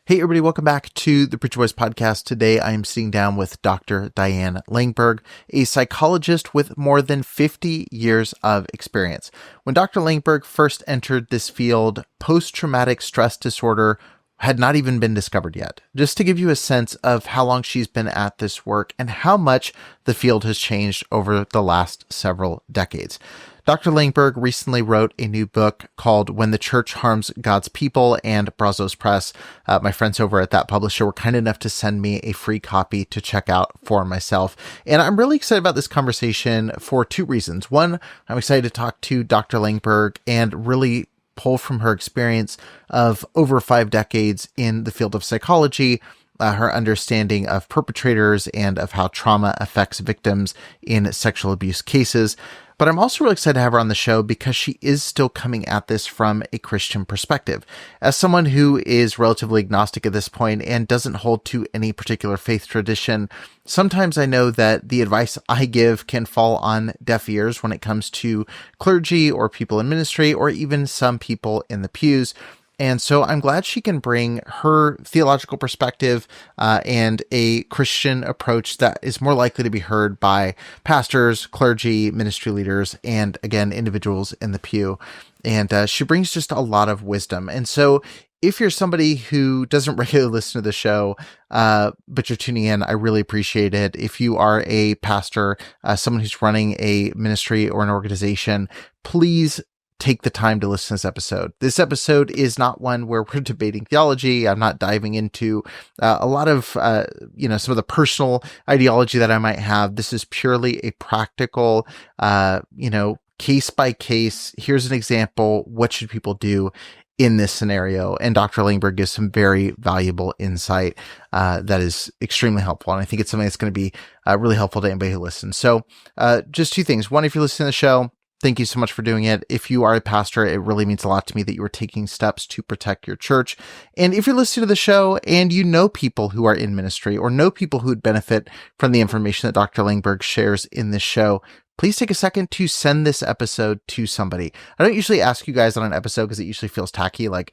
Hey everybody, welcome back to the Preacher Boys podcast. Today I am sitting down with Dr. Diane Langberg, a psychologist with more than 50 years of experience. When Dr. Langberg first entered this field, post-traumatic stress disorder had not even been discovered yet. Just to give you a sense of how long she's been at this work and how much the field has changed over the last several decades. Dr. Langberg recently wrote a new book called When the Church Harms God's People, and Baseless Press, my friends over at that publisher, were kind enough to send me a free copy to check out for myself. And I'm really excited about this conversation for two reasons. One, I'm excited to talk to Dr. Langberg and really pull from her experience of over 5 decades in the field of psychology, her understanding of perpetrators and of how trauma affects victims in sexual abuse cases. But I'm also really excited to have her on the show because she is still coming at this from a Christian perspective. As someone who is relatively agnostic at this point and doesn't hold to any particular faith tradition, sometimes I know that the advice I give can fall on deaf ears when it comes to clergy or people in ministry or even some people in the pews. And so I'm glad she can bring her theological perspective and a Christian approach that is more likely to be heard by pastors, clergy, ministry leaders, and again, individuals in the pew. And she brings just a lot of wisdom. And so if you're somebody who doesn't regularly listen to the show, but you're tuning in, I really appreciate it. If you are a pastor, someone who's running a ministry or an organization, please take the time to listen to this episode. This episode is not one where we're debating theology. I'm not diving into a lot of, some of the personal ideology that I might have. This is purely a practical, case by case. Here's an example. What should people do in this scenario? And Dr. Langberg gives some very valuable insight that is extremely helpful. And I think it's something that's going to be really helpful to anybody who listens. So just two things. One, if you're listening to the show, thank you so much for doing it. If you are a pastor, it really means a lot to me that you are taking steps to protect your church. And if you're listening to the show and you know people who are in ministry or know people who would benefit from the information that Dr. Langberg shares in this show, please take a second to send this episode to somebody. I don't usually ask you guys on an episode because it usually feels tacky, like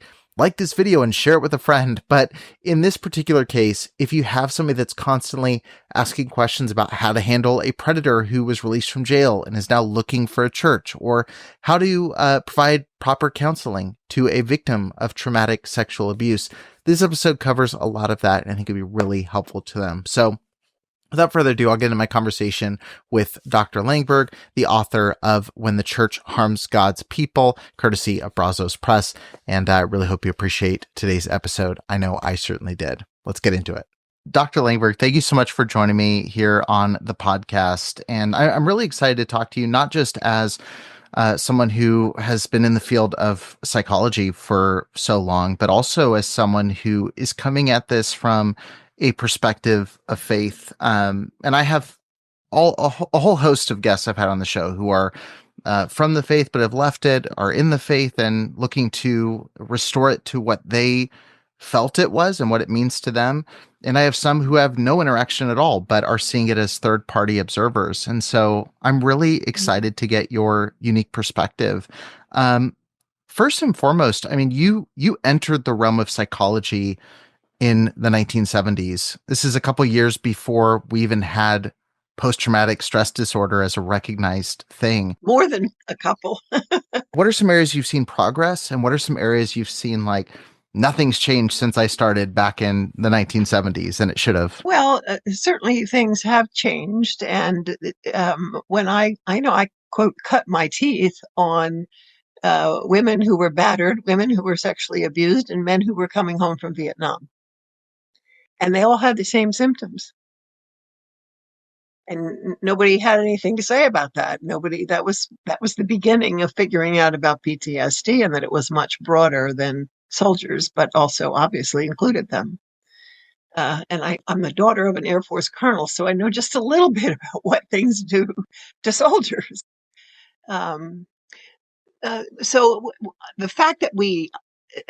this video and share it with a friend. But in this particular case, if you have somebody that's constantly asking questions about how to handle a predator who was released from jail and is now looking for a church, or how to provide proper counseling to a victim of traumatic sexual abuse, this episode covers a lot of that and I think it'd be really helpful to them. So without further ado, I'll get into my conversation with Dr. Langberg, the author of When the Church Harms God's People, courtesy of Baseless Press. And I really hope you appreciate today's episode. I know I certainly did. Let's get into it. Dr. Langberg, thank you so much for joining me here on the podcast. And I'm really excited to talk to you, not just as someone who has been in the field of psychology for so long, but also as someone who is coming at this from a perspective of faith. And I have a whole host of guests I've had on the show who are from the faith, but have left it, are in the faith and looking to restore it to what they felt it was and what it means to them. And I have some who have no interaction at all, but are seeing it as third-party observers. And so I'm really excited to get your unique perspective. First and foremost, I mean, you entered the realm of psychology in the 1970s. This is a couple years before we even had post-traumatic stress disorder as a recognized thing. More than a couple. What are some areas you've seen progress, and what are some areas you've seen like nothing's changed since I started back in the 1970s and it should have? Well, certainly things have changed. And when I quote, cut my teeth on women who were battered, women who were sexually abused, and men who were coming home from Vietnam. And they all had the same symptoms. And nobody had anything to say about that. That was the beginning of figuring out about PTSD, and that it was much broader than soldiers, but also obviously included them. And I'm the daughter of an Air Force colonel, so I know just a little bit about what things do to soldiers. So the fact that we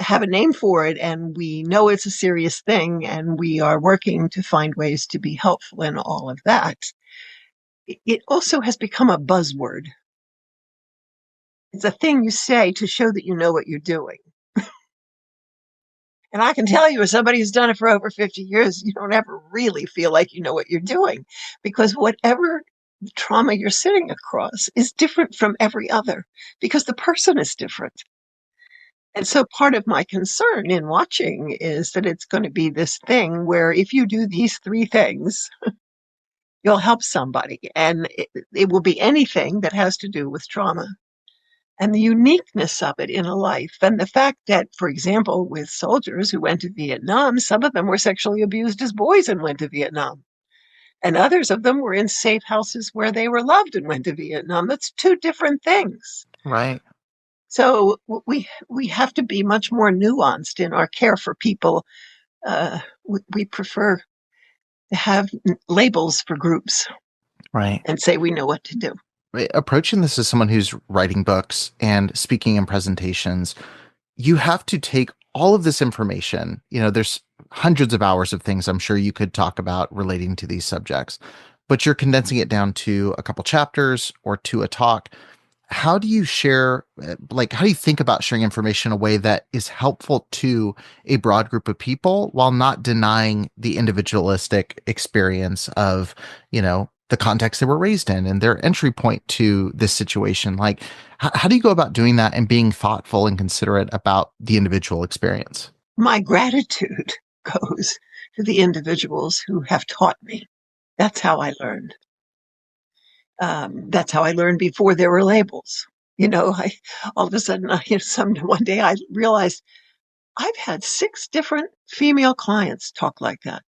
have a name for it and we know it's a serious thing and we are working to find ways to be helpful in all of that, it also has become a buzzword. It's a thing you say to show that you know what you're doing. And I can tell you, as somebody who's done it for over 50 years, you don't ever really feel like you know what you're doing, because whatever trauma you're sitting across is different from every other, because the person is different. And so part of my concern in watching is that it's going to be this thing where if you do these three things, you'll help somebody. And it will be anything that has to do with trauma and the uniqueness of it in a life. And the fact that, for example, with soldiers who went to Vietnam, some of them were sexually abused as boys and went to Vietnam. And others of them were in safe houses where they were loved and went to Vietnam. That's two different things. Right. So we have to be much more nuanced in our care for people. We prefer to have labels for groups, Right. and say we know what to do. Approaching this as someone who's writing books and speaking in presentations, you have to take all of this information. There's hundreds of hours of things I'm sure you could talk about relating to these subjects, but you're condensing it down to a couple chapters or to a talk. How do you share, how do you think about sharing information in a way that is helpful to a broad group of people while not denying the individualistic experience of, the context they were raised in and their entry point to this situation? How do you go about doing that and being thoughtful and considerate about the individual experience? My gratitude goes to the individuals who have taught me. That's how I learned. That's how I learned before there were labels. All of a sudden, one day I realized I've had 6 different female clients talk like that.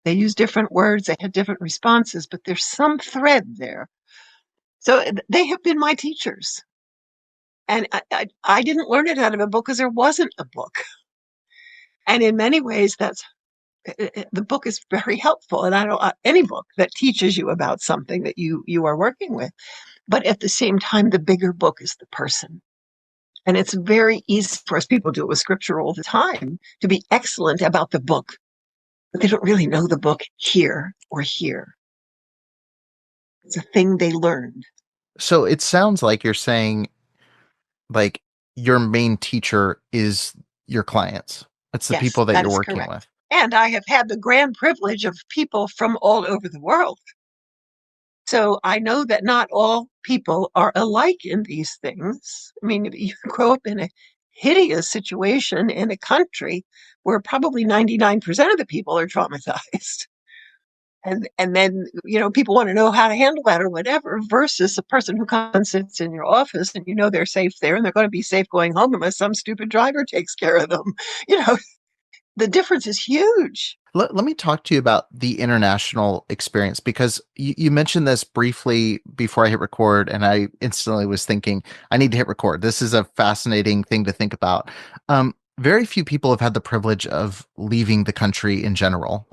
They use different words, they had different responses, but there's some thread there. So they have been my teachers. And I didn't learn it out of a book because there wasn't a book. And in many ways, the book is very helpful. And I don't any book that teaches you about something that you are working with. But at the same time, the bigger book is the person. And it's very easy for us, people do it with scripture all the time, to be excellent about the book, but they don't really know the book here or here. It's a thing they learned. So it sounds like you're saying, your main teacher is your clients. It's the people that you're working with. And I have had the grand privilege of people from all over the world. So I know that not all people are alike in these things. I mean, you grow up in a hideous situation in a country where probably 99% of the people are traumatized. And then, people want to know how to handle that or whatever, versus a person who comes and sits in your office and they're safe there and they're going to be safe going home unless some stupid driver takes care of them. The difference is huge. Let me talk to you about the international experience, because you mentioned this briefly before I hit record, and I instantly was thinking, I need to hit record. This is a fascinating thing to think about. Very few people have had the privilege of leaving the country in general.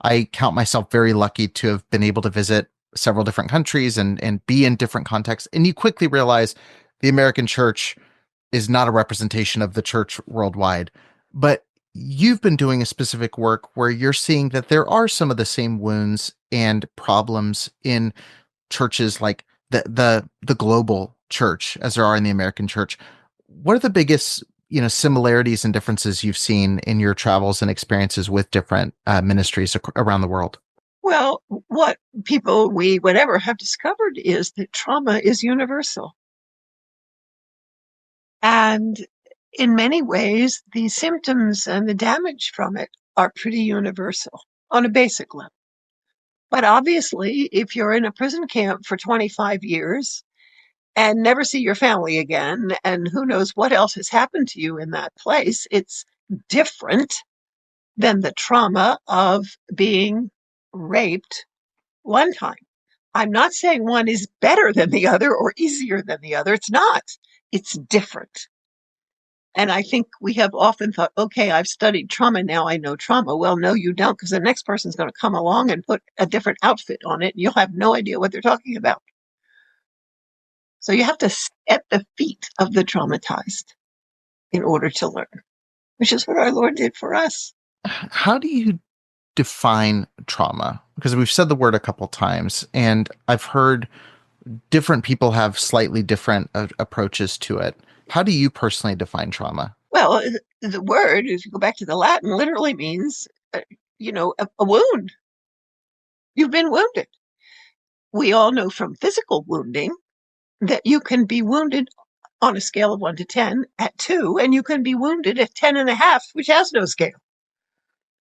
I count myself very lucky to have been able to visit several different countries and be in different contexts. And you quickly realize the American church is not a representation of the church worldwide. But you've been doing a specific work where you're seeing that there are some of the same wounds and problems in churches like the global church as there are in the American church. What are the biggest, similarities and differences you've seen in your travels and experiences with different ministries around the world? Well, what people whatever have discovered is that trauma is universal. And in many ways, the symptoms and the damage from it are pretty universal on a basic level. But obviously, if you're in a prison camp for 25 years and never see your family again, and who knows what else has happened to you in that place, it's different than the trauma of being raped one time. I'm not saying one is better than the other or easier than the other. It's not. It's different. And I think we have often thought, okay, I've studied trauma, now I know trauma. Well, no, you don't, because the next person's going to come along and put a different outfit on it, and you'll have no idea what they're talking about. So you have to sit at the feet of the traumatized in order to learn, which is what our Lord did for us. How do you define trauma? Because we've said the word a couple times, and I've heard different people have slightly different approaches to it. How do you personally define trauma? Well, the word, if you go back to the Latin, literally means, a wound. You've been wounded. We all know from physical wounding that you can be wounded on a scale of 1 to 10 at 2, and you can be wounded at 10.5, which has no scale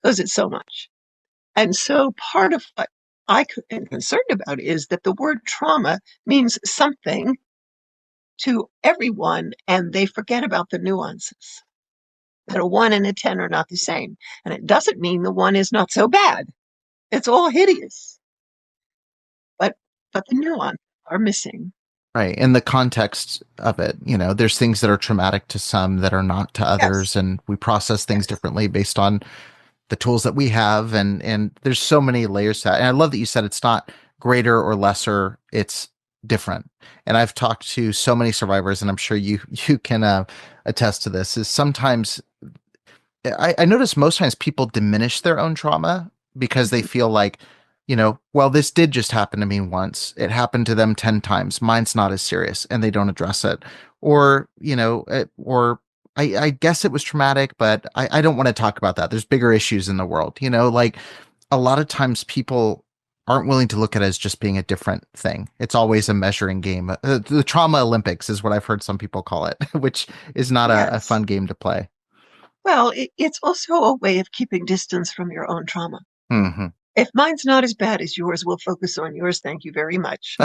because it's so much. And so part of what I am concerned about is that the word trauma means something to everyone, and they forget about the nuances. That a 1 and a 10 are not the same. And it doesn't mean the 1 is not so bad. It's all hideous. But the nuances are missing. Right. And the context of it, there's things that are traumatic to some that are not to others. Yes. And we process things differently based on the tools that we have. And there's so many layers to that. And I love that you said it's not greater or lesser. It's different. And I've talked to so many survivors, and I'm sure you can attest to this, is sometimes I notice most times people diminish their own trauma because they feel like, well, this did just happen to me once. It happened to them 10 times. Mine's not as serious, and they don't address it. Or, I guess it was traumatic, but I don't want to talk about that. There's bigger issues in the world, like a lot of times people aren't willing to look at it as just being a different thing. It's always a measuring game. The trauma Olympics is what I've heard some people call it, which is not a fun game to play. Well, it's also a way of keeping distance from your own trauma. Mm-hmm. If mine's not as bad as yours, we'll focus on yours. Thank you very much.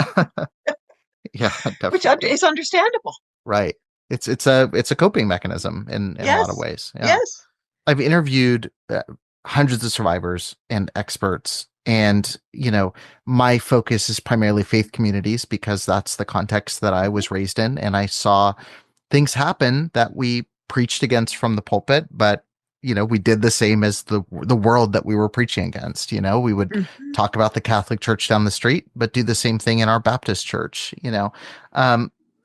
Yeah, Which definitely. is understandable. Right. It's a coping mechanism in a lot of Yes. ways. Yeah. Yes. I've interviewed hundreds of survivors and experts, and my focus is primarily faith communities because that's the context that I was raised in, and I saw things happen that we preached against from the pulpit, but we did the same as the world that we were preaching against. We would Mm-hmm. talk about the Catholic Church down the street, but do the same thing in our Baptist church.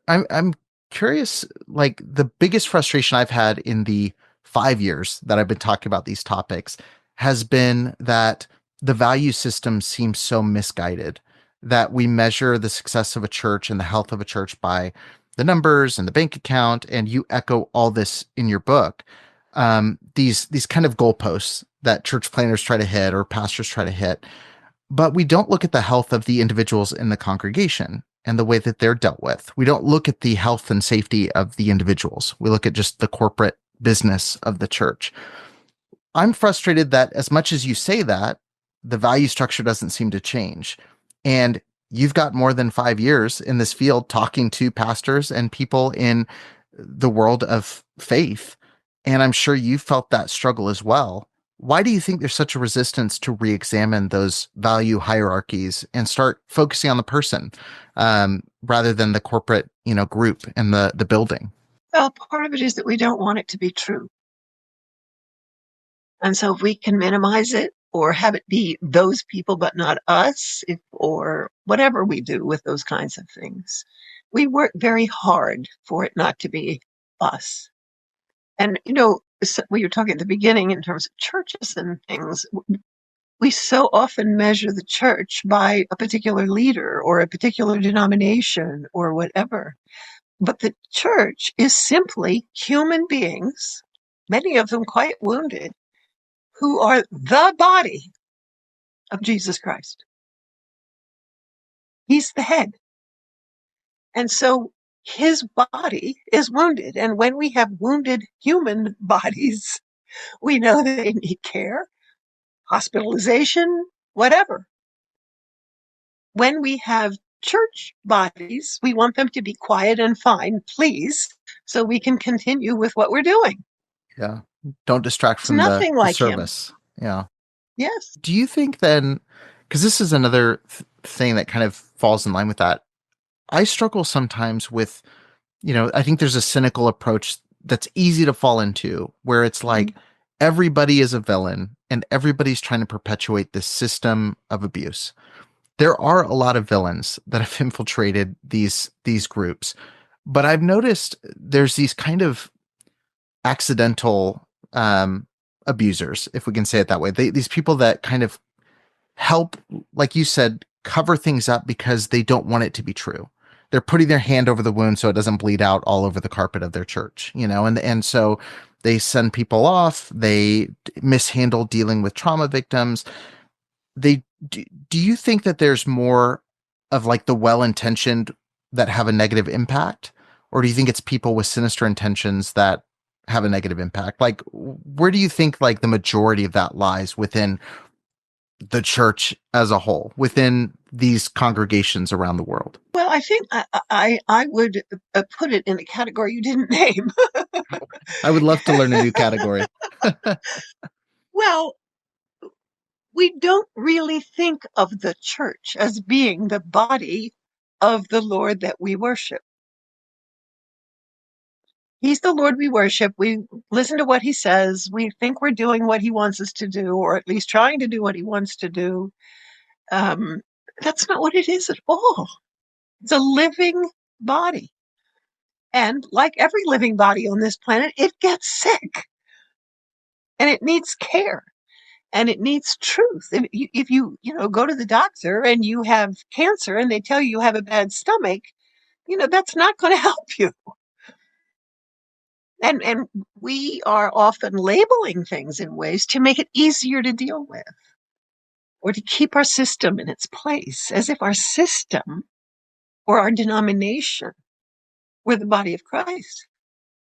I'm curious, like the biggest frustration I've had in the 5 years that I've been talking about these topics has been that the value system seems so misguided, that we measure the success of a church and the health of a church by the numbers and the bank account. And you echo all this in your book. These kind of goalposts that church planners try to hit or pastors try to hit, but we don't look at the health of the individuals in the congregation and the way that they're dealt with. We don't look at the health and safety of the individuals. We look at just the corporate business of the church. I'm frustrated that as much as you say that, the value structure doesn't seem to change. And you've got more than 5 years in this field talking to pastors and people in the world of faith. And I'm sure you felt that struggle as well. Why do you think there's such a resistance to re-examine those value hierarchies and start focusing on the person rather than the corporate, group and the building? Well, part of it is that we don't want it to be true. And so if we can minimize it or have it be those people but not us, or whatever we do with those kinds of things, we work very hard for it not to be us. And, we were talking at the beginning in terms of churches and things. We so often measure the church by a particular leader or a particular denomination or whatever. But the church is simply human beings, many of them quite wounded, who are the body of Jesus Christ. He's the head. And so his body is wounded. And when we have wounded human bodies, we know that they need care, hospitalization, whatever. When we have church bodies, we want them to be quiet and fine, please, so we can continue with what we're doing. Yeah. Don't distract It's from nothing the like service. him. Yeah. Yes. Do you think then, because this is another thing that kind of falls in line with that, I struggle sometimes with, I think there's a cynical approach that's easy to fall into where it's like everybody is a villain and everybody's trying to perpetuate this system of abuse. There are a lot of villains that have infiltrated these groups, but I've noticed there's these kind of accidental abusers, if we can say it that way. These people that kind of help, like you said, cover things up because they don't want it to be true. They're putting their hand over the wound so it doesn't bleed out all over the carpet of their church, and so They send people off. They mishandle dealing with trauma victims. Do you think that there's more of like the well-intentioned that have a negative impact, or do you think it's people with sinister intentions that have a negative impact? Like, where do you think like the majority of that lies within the church as a whole, within these congregations around the world? Well, I think I would put it in a category you didn't name. I would love to learn a new category. Well, we don't really think of the church as being the body of the Lord that we worship. He's the Lord we worship. We listen to what he says. We think we're doing what he wants us to do, or at least trying to do what he wants to do. That's not what it is at all. It's a living body. And like every living body on this planet, it gets sick. And it needs care. And it needs truth. If you go to the doctor and you have cancer and they tell you have a bad stomach, that's not going to help you. And we are often labeling things in ways to make it easier to deal with, or to keep our system in its place, as if our system or our denomination were the body of Christ.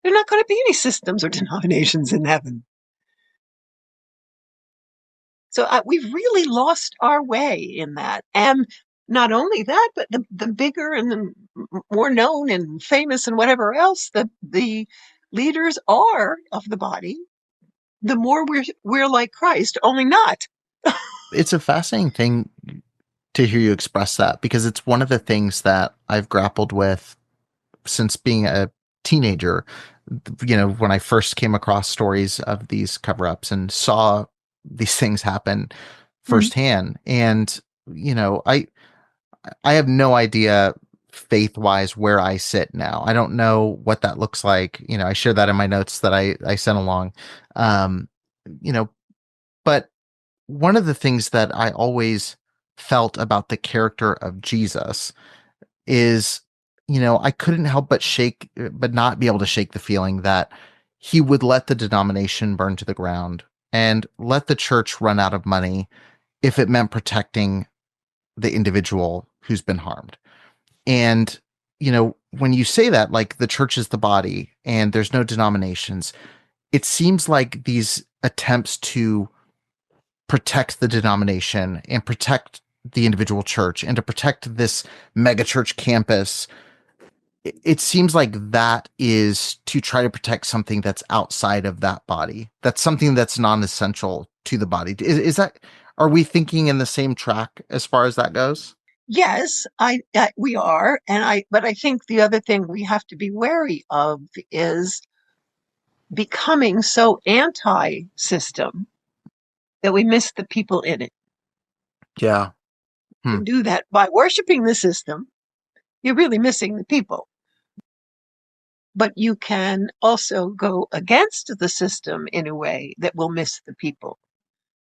There are not going to be any systems or denominations in heaven. So we've really lost our way in that. And not only that, but the bigger and the more known and famous and whatever else the leaders are of the body, the more we're like Christ, only not. It's a fascinating thing to hear you express that, because it's one of the things that I've grappled with since being a teenager. When I first came across stories of these cover-ups and saw these things happen firsthand. And, I have no idea faith-wise where I sit now. I don't know what that looks like. I share that in my notes that I sent along. But one of the things that I always felt about the character of Jesus is, I couldn't help but not be able to shake the feeling that he would let the denomination burn to the ground and let the church run out of money if it meant protecting the individual who's been harmed. And, when you say that, like, the church is the body and there's no denominations, it seems like these attempts to protect the denomination and protect the individual church and to protect this megachurch campus, it seems like that is to try to protect something that's outside of that body. That's something that's non-essential to the body. Is that, are we thinking in the same track as far as that goes? Yes, we are. But I think the other thing we have to be wary of is becoming so anti-system that we miss the people in it. Yeah. You can do that by worshiping the system. You're really missing the people. But you can also go against the system in a way that will miss the people.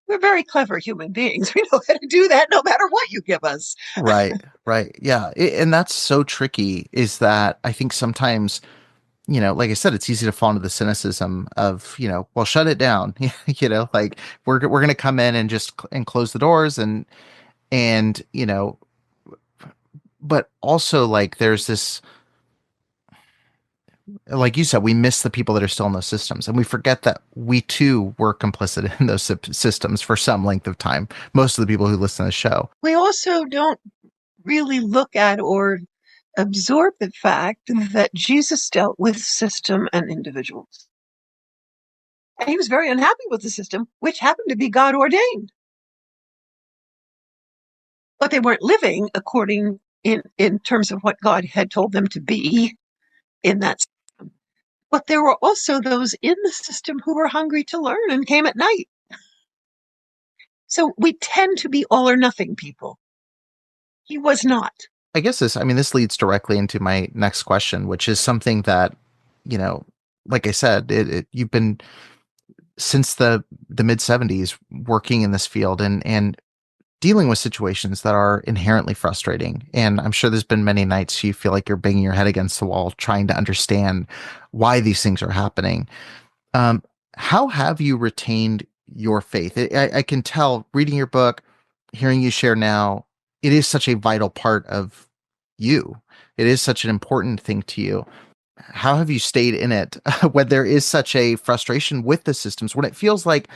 We're very clever human beings. We know how to do that no matter what you give us. Right. Yeah. And that's so tricky, is that I think sometimes, like I said, it's easy to fall into the cynicism of, well, shut it down. Like we're going to come in and just close the doors and, but also like there's this, like you said, we miss the people that are still in those systems, and we forget that we too were complicit in those systems for some length of time. Most of the people who listen to the show. We also don't really look at or absorb the fact that Jesus dealt with system and individuals. And he was very unhappy with the system, which happened to be God ordained. But they weren't living according in terms of what God had told them to be in that system. But there were also those in the system who were hungry to learn and came at night. So we tend to be all or nothing people. He was not. I guess this leads directly into my next question, which is something that, like I said, you've been since the mid 70s working in this field and dealing with situations that are inherently frustrating. And I'm sure there's been many nights you feel like you're banging your head against the wall trying to understand why these things are happening. Um, how have you retained your faith? I can tell reading your book, hearing you share now, it is such a vital part of you. It is such an important thing to you. How have you stayed in it when there is such a frustration with the systems, when it feels like,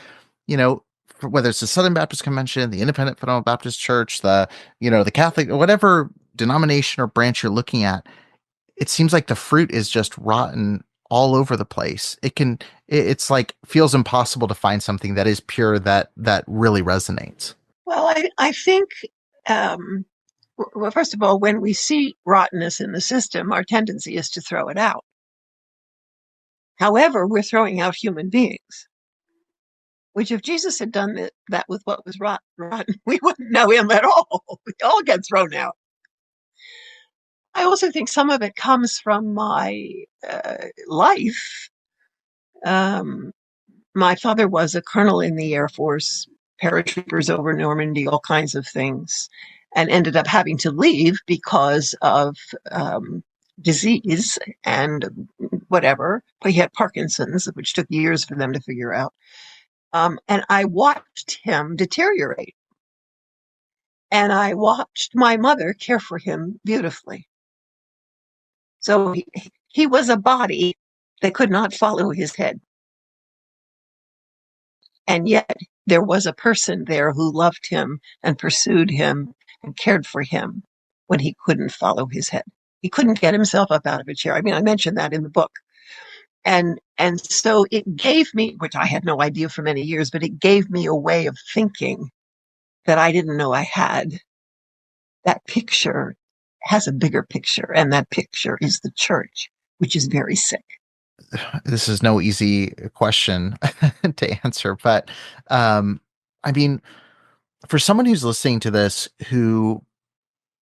you know, whether it's the Southern Baptist Convention, the Independent Fundamental Baptist Church, the Catholic, whatever denomination or branch you're looking at, it seems like the fruit is just rotten all over the place. It's like feels impossible to find something that is pure that really resonates. Well, I think, um, well, first of all, when we see rottenness in the system, our tendency is to throw it out. However, we're throwing out human beings, which if Jesus had done that with what was rotten, we wouldn't know him at all. We all get thrown out. I also think some of it comes from my life. My father was a colonel in the Air Force, paratroopers over Normandy, all kinds of things, and ended up having to leave because of disease and whatever. But he had Parkinson's, which took years for them to figure out. And I watched him deteriorate. And I watched my mother care for him beautifully. So he was a body that could not follow his head. And yet there was a person there who loved him and pursued him and cared for him when he couldn't follow his head. He couldn't get himself up out of a chair. I mean, I mentioned that in the book. And so it gave me, which I had no idea for many years, but it gave me a way of thinking that I didn't know I had. That picture has a bigger picture, and that picture is the church, which is very sick. This is no easy question to answer, but I mean, for someone who's listening to this who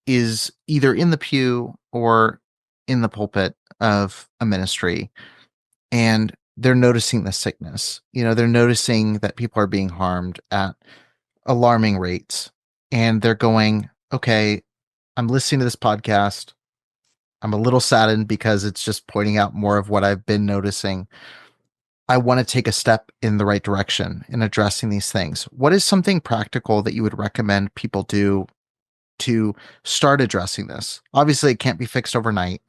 is either in the pew or in the pulpit of a ministry, and they're noticing the sickness, they're noticing that people are being harmed at alarming rates, and they're going, okay, I'm listening to this podcast. I'm a little saddened because it's just pointing out more of what I've been noticing. I want to take a step in the right direction in addressing these things. What is something practical that you would recommend people do to start addressing this? Obviously, it can't be fixed overnight.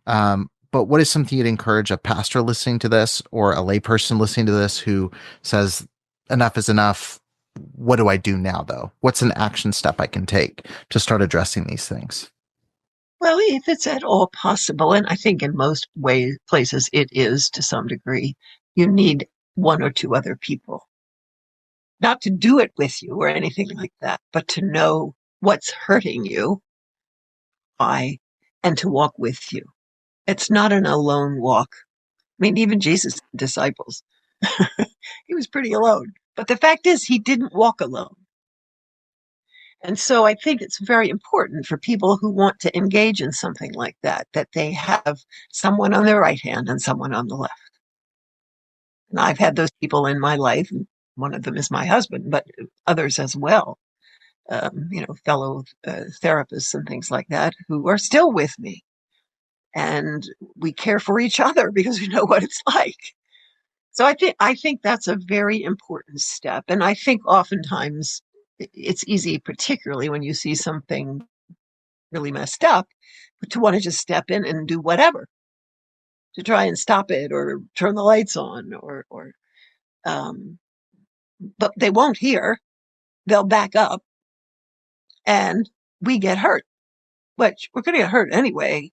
But what is something you'd encourage a pastor listening to this or a layperson listening to this who says, enough is enough? What do I do now, though? What's an action step I can take to start addressing these things? Well, if it's at all possible, and I think in most places it is to some degree, you need one or two other people. Not to do it with you or anything like that, but to know what's hurting you, why, and to walk with you. It's not an alone walk. I mean, even Jesus' disciples, he was pretty alone. But the fact is, he didn't walk alone. And so I think it's very important for people who want to engage in something like that they have someone on their right hand and someone on the left. And I've had those people in my life. One of them is my husband, but others as well, fellow therapists and things like that who are still with me. And we care for each other because we know what it's like. So I think that's a very important step. And I think oftentimes it's easy, particularly when you see something really messed up, to want to just step in and do whatever to try and stop it or turn the lights on but they won't hear. They'll back up and we get hurt, which we're going to get hurt anyway,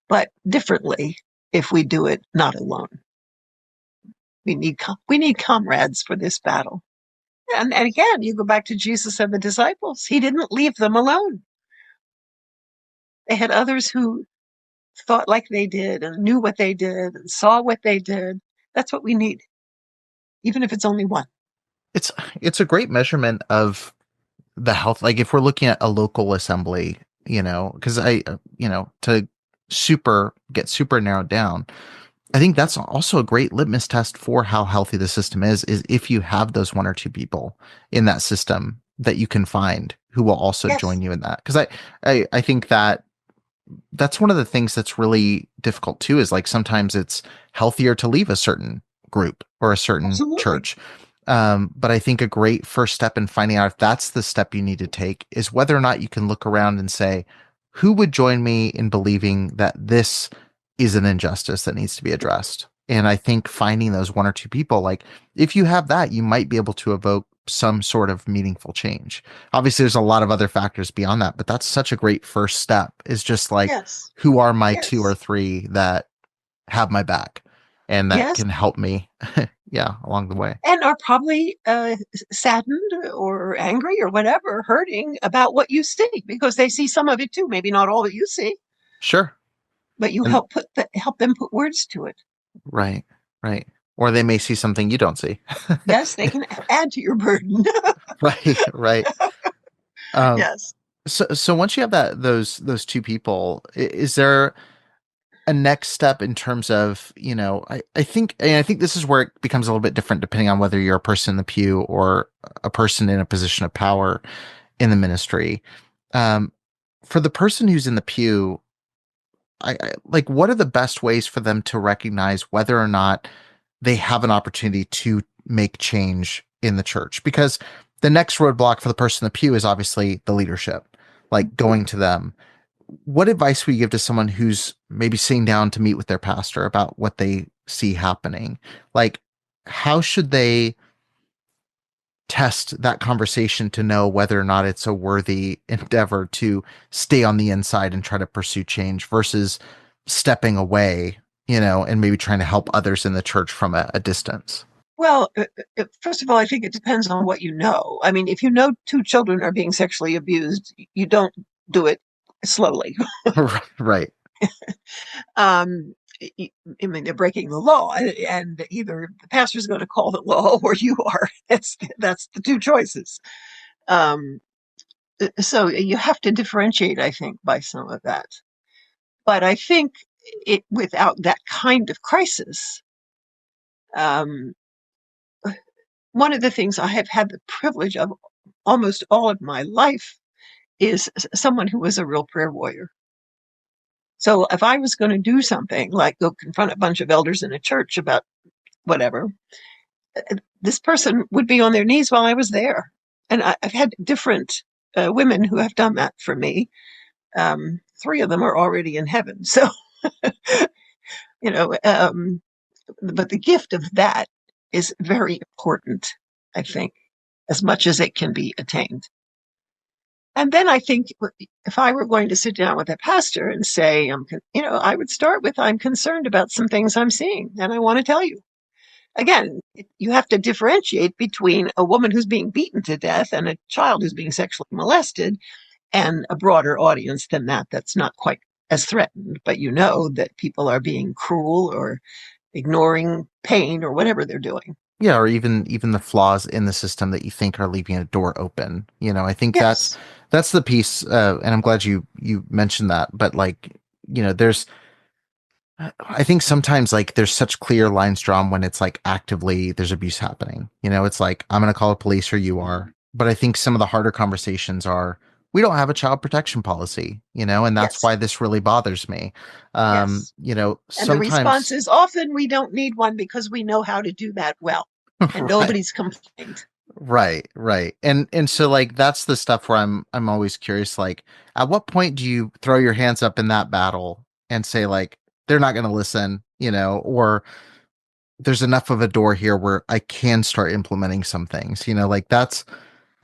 but differently if we do it not alone. We need comrades for this battle. And again, you go back to Jesus and the disciples. He didn't leave them alone. They had others who thought like they did and knew what they did and saw what they did. That's what we need, even if it's only one. It's a great measurement of the health. Like if we're looking at a local assembly, because to get super narrowed down, I think that's also a great litmus test for how healthy the system is if you have those one or two people in that system that you can find who will also join you in that. Because I think that's one of the things that's really difficult too, is like sometimes it's healthier to leave a certain group or a certain Absolutely. church. But I think a great first step in finding out if that's the step you need to take is whether or not you can look around and say, who would join me in believing that this is an injustice that needs to be addressed? And I think finding those one or two people, like if you have that, you might be able to evoke some sort of meaningful change. Obviously, there's a lot of other factors beyond that, but that's such a great first step is just like, Yes. who are my two or Yes. three that have my back and that Yes. can help me, yeah, along the way. And are probably saddened or angry or whatever, hurting about what you see because they see some of it too. Maybe not all that you see, Sure. but you And help them put words to it. right, right. Or they may see something you don't see. Yes, they can add to your burden. Right, right. Um, Yes. so once you have those two people, is there a next step in terms of, I think this is where it becomes a little bit different depending on whether you're a person in the pew or a person in a position of power in the ministry. Um, for the person who's in the pew, I like what are the best ways for them to recognize whether or not they have an opportunity to make change in the church? Because the next roadblock for the person in the pew is obviously the leadership, like going to them. What advice would you give to someone who's maybe sitting down to meet with their pastor about what they see happening? Like, how should they test that conversation to know whether or not it's a worthy endeavor to stay on the inside and try to pursue change versus stepping away, and maybe trying to help others in the church from a distance? Well, first of all, I think it depends on what you know. I mean, if you know two children are being sexually abused, you don't do it slowly. Right. Um, I mean, they're breaking the law, and either the pastor's going to call the law or you are. That's the two choices. Um, so you have to differentiate, I think, by some of that. But I think without that kind of crisis, um, one of the things I have had the privilege of almost all of my life is someone who was a real prayer warrior. So if I was going to do something like go confront a bunch of elders in a church about whatever, this person would be on their knees while I was there. And I've had different women who have done that for me. Three of them are already in heaven. So, you know, but the gift of that is very important, I think, as much as it can be attained. And then I think if I were going to sit down with a pastor and say, I would start with, I'm concerned about some things I'm seeing and I want to tell you. Again, you have to differentiate between a woman who's being beaten to death and a child who's being sexually molested and a broader audience than that. That's not quite as threatened, but you know that people are being cruel or ignoring pain or whatever they're doing. Yeah, or even the flaws in the system that you think are leaving a door open. I think that's Yes, that's the piece, and I'm glad you mentioned that. But like, there's I think sometimes like there's such clear lines drawn when it's like actively there's abuse happening. It's like I'm gonna call the police or you are. But I think some of the harder conversations are we don't have a child protection policy, and that's yes, why this really bothers me. yes. And the response Sometimes is often we don't need one because we know how to do that well. And right. nobody's complained. Right, right. And so like that's the stuff where I'm always curious, like at what point do you throw your hands up in that battle and say like they're not gonna listen, or there's enough of a door here where I can start implementing some things. Like that's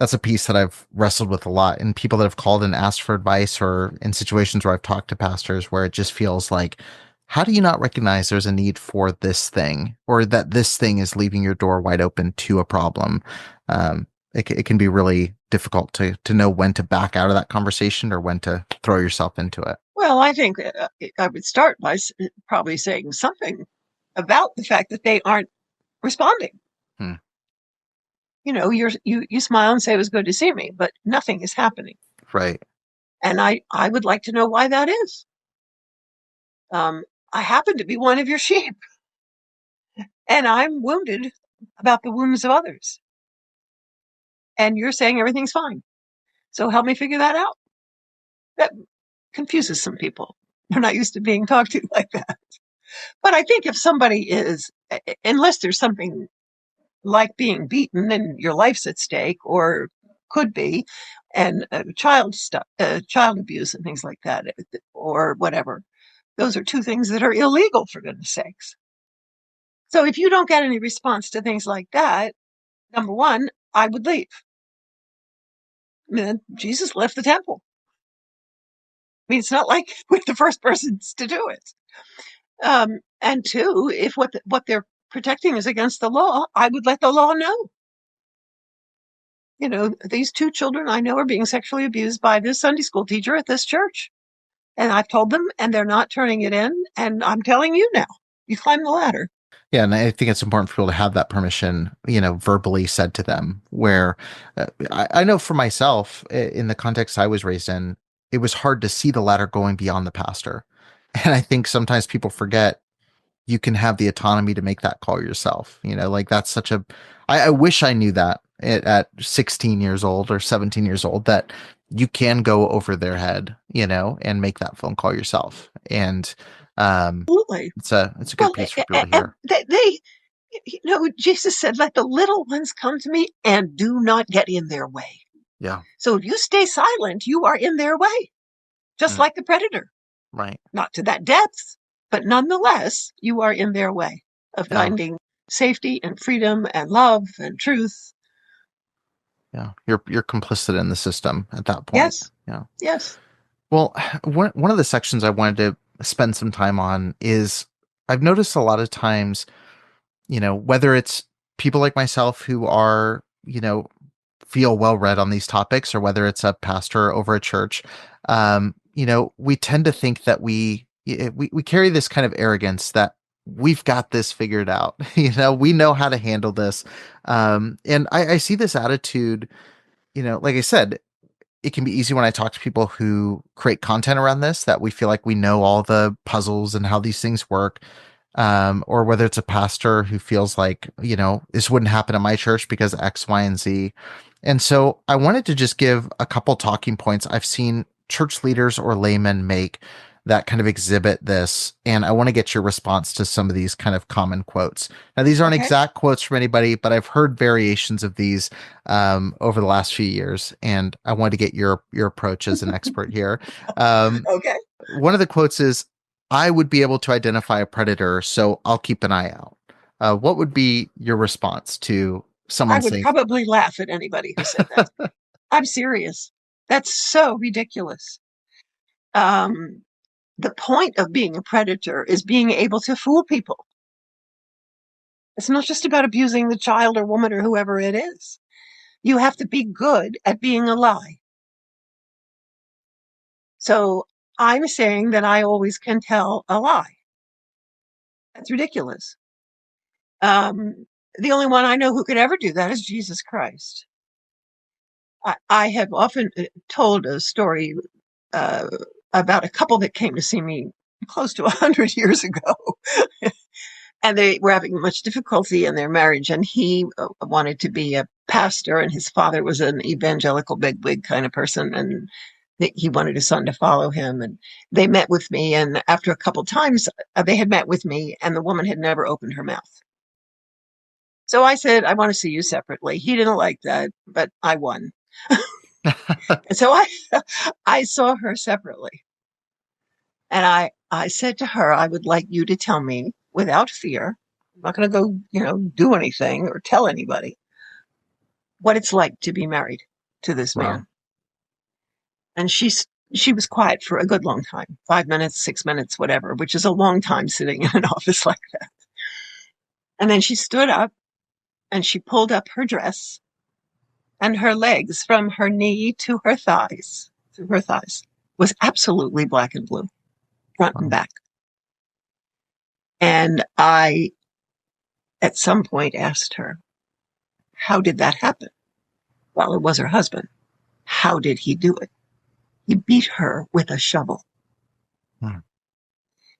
a piece that I've wrestled with a lot. And people that have called and asked for advice or in situations where I've talked to pastors where it just feels like, how do you not recognize there's a need for this thing or that this thing is leaving your door wide open to a problem? It can be really difficult to know when to back out of that conversation or when to throw yourself into it. Well, I think I would start by probably saying something about the fact that they aren't responding. Hmm. You smile and say it was good to see me, but nothing is happening. Right. And I would like to know why that is. Um, I happen to be one of your sheep, and I'm wounded about the wounds of others. And you're saying everything's fine. So help me figure that out. That confuses some people. They're not used to being talked to like that. But I think if somebody is, unless there's something like being beaten and your life's at stake, or could be, and child abuse and things like that, or whatever. Those are two things that are illegal, for goodness sakes. So if you don't get any response to things like that, number one, I would leave. I mean, Jesus left the temple. I mean, it's not like we're the first persons to do it. And two, if what they're protecting is against the law, I would let the law know. You know, these two children I know are being sexually abused by this Sunday school teacher at this church. And I've told them, and they're not turning it in. And I'm telling you now, you climb the ladder. Yeah, and I think it's important for people to have that permission, verbally said to them. Where I know for myself, in the context I was raised in, it was hard to see the ladder going beyond the pastor. And I think sometimes people forget you can have the autonomy to make that call yourself. Like that's such a, I wish I knew that at 16 years old or 17 years old, that you can go over their head, and make that phone call yourself. And Absolutely. it's a good piece for people to hear. Jesus said, let the little ones come to me and do not get in their way. Yeah. So if you stay silent, you are in their way, just like the predator. Right. Not to that depth, but nonetheless, you are in their way of finding safety and freedom and love and truth. Yeah. You're complicit in the system at that point. Yes. Yeah. Yes. Well, one of the sections I wanted to spend some time on is I've noticed a lot of times, whether it's people like myself who are, feel well read on these topics, or whether it's a pastor over a church, we tend to think that we carry this kind of arrogance that we've got this figured out. We know how to handle this. And I see this attitude, like I said, it can be easy when I talk to people who create content around this, that we feel like we know all the puzzles and how these things work. Or whether it's a pastor who feels like, this wouldn't happen in my church because X, Y, and Z. And so I wanted to just give a couple talking points I've seen church leaders or laymen make that kind of exhibit this. And I want to get your response to some of these kind of common quotes. Now, these aren't exact quotes from anybody, but I've heard variations of these over the last few years. And I wanted to get your approach as an expert here. One of the quotes is, I would be able to identify a predator, so I'll keep an eye out. What would be your response to someone saying? I would probably laugh at anybody who said that. I'm serious. That's so ridiculous. The point of being a predator is being able to fool people. It's not just about abusing the child or woman or whoever it is. You have to be good at being a lie. So I'm saying that I always can tell a lie. That's ridiculous. The only one I know who could ever do that is Jesus Christ. I have often told a story about a couple that came to see me close to 100 years ago. And they were having much difficulty in their marriage. And he wanted to be a pastor, and his father was an evangelical bigwig kind of person. And he wanted his son to follow him. And they met with me. And after a couple times, they had met with me, and the woman had never opened her mouth. So I said, I want to see you separately. He didn't like that, but I won. So I saw her separately. And I said to her, I would like you to tell me without fear. I'm not going to go, do anything or tell anybody what it's like to be married to this man. And she was quiet for a good long time, 5 minutes, 6 minutes, whatever, which is a long time sitting in an office like that. And then she stood up and she pulled up her dress, and her legs from her knee to her thighs, was absolutely black and blue, front and back. And I, at some point, asked her, how did that happen? Well, it was her husband. How did he do it? He beat her with a shovel.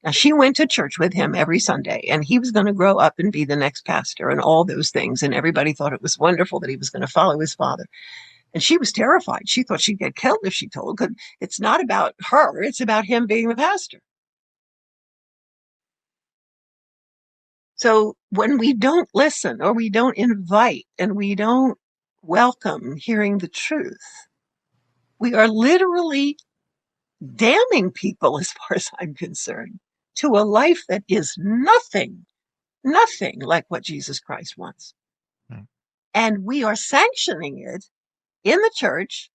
Now, she went to church with him every Sunday, and he was going to grow up and be the next pastor and all those things. And everybody thought it was wonderful that he was going to follow his father. And she was terrified. She thought she'd get killed if she told, because it's not about her. It's about him being the pastor. So when we don't listen or we don't invite and we don't welcome hearing the truth, we are literally damning people, as far as I'm concerned, to a life that is nothing like what Jesus Christ wants. Right. And we are sanctioning it in the church,